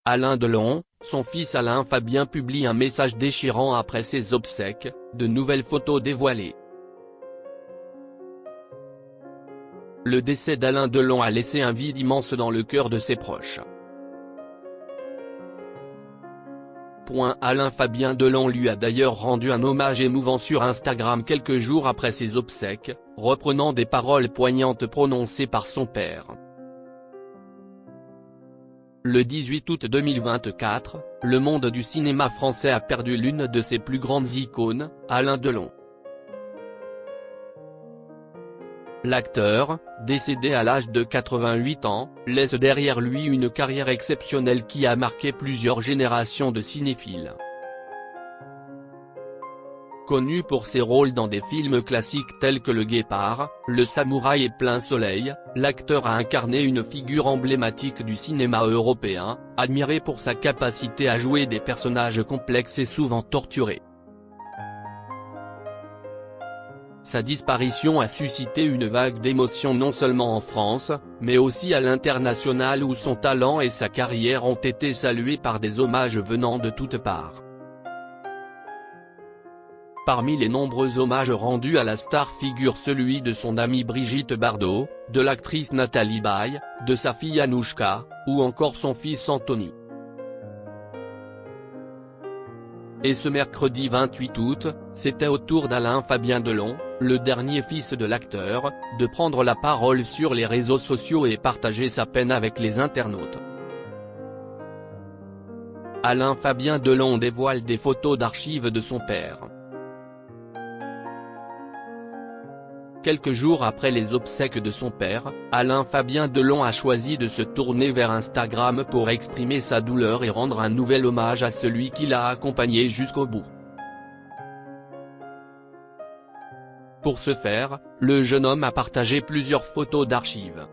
Alain Delon, son fils Alain Fabien publie un message déchirant après ses obsèques, de nouvelles photos dévoilées. Le décès d'Alain Delon a laissé un vide immense dans le cœur de ses proches. Alain Fabien Delon lui a d'ailleurs rendu un hommage émouvant sur Instagram quelques jours après ses obsèques, reprenant des paroles poignantes prononcées par son père. Le 18 août 2024, le monde du cinéma français a perdu l'une de ses plus grandes icônes, Alain Delon. L'acteur, décédé à l'âge de 88 ans, laisse derrière lui une carrière exceptionnelle qui a marqué plusieurs générations de cinéphiles. Connu pour ses rôles dans des films classiques tels que Le Guépard, Le Samouraï et Plein Soleil, l'acteur a incarné une figure emblématique du cinéma européen, admiré pour sa capacité à jouer des personnages complexes et souvent torturés. Sa disparition a suscité une vague d'émotions non seulement en France, mais aussi à l'international où son talent et sa carrière ont été salués par des hommages venant de toutes parts. Parmi les nombreux hommages rendus à la star figure celui de son amie Brigitte Bardot, de l'actrice Nathalie Baye, de sa fille Anouchka, ou encore son fils Anthony. Et ce mercredi 28 août, c'était au tour d'Alain Fabien Delon, le dernier fils de l'acteur, de prendre la parole sur les réseaux sociaux et partager sa peine avec les internautes. Alain Fabien Delon dévoile des photos d'archives de son père. Quelques jours après les obsèques de son père, Alain Fabien Delon a choisi de se tourner vers Instagram pour exprimer sa douleur et rendre un nouvel hommage à celui qui l'a accompagné jusqu'au bout. Pour ce faire, le jeune homme a partagé plusieurs photos d'archives.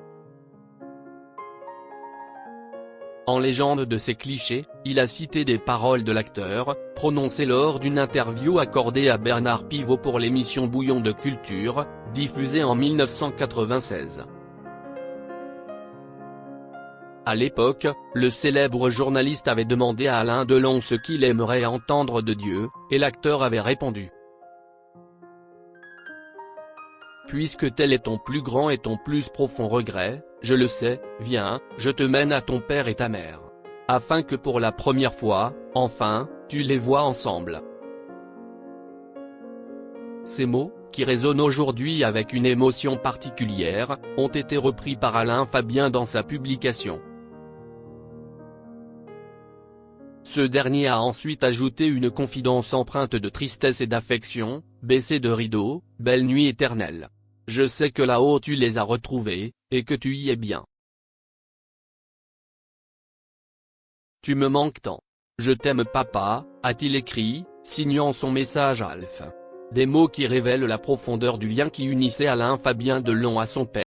En légende de ces clichés, il a cité des paroles de l'acteur, prononcées lors d'une interview accordée à Bernard Pivot pour l'émission Bouillon de Culture, diffusée en 1996. À l'époque, le célèbre journaliste avait demandé à Alain Delon ce qu'il aimerait entendre de Dieu, et l'acteur avait répondu: « Puisque tel est ton plus grand et ton plus profond regret, je le sais, viens, je te mène à ton père et ta mère. Afin que pour la première fois, enfin, tu les vois ensemble. » Ces mots, qui résonnent aujourd'hui avec une émotion particulière, ont été repris par Alain Fabien dans sa publication. Ce dernier a ensuite ajouté une confidence empreinte de tristesse et d'affection: « Baissez de rideau, belle nuit éternelle. Je sais que là-haut tu les as retrouvés, et que tu y es bien. Tu me manques tant. Je t'aime papa », a-t-il écrit, signant son message Alf. Des mots qui révèlent la profondeur du lien qui unissait Alain Fabien Delon à son père.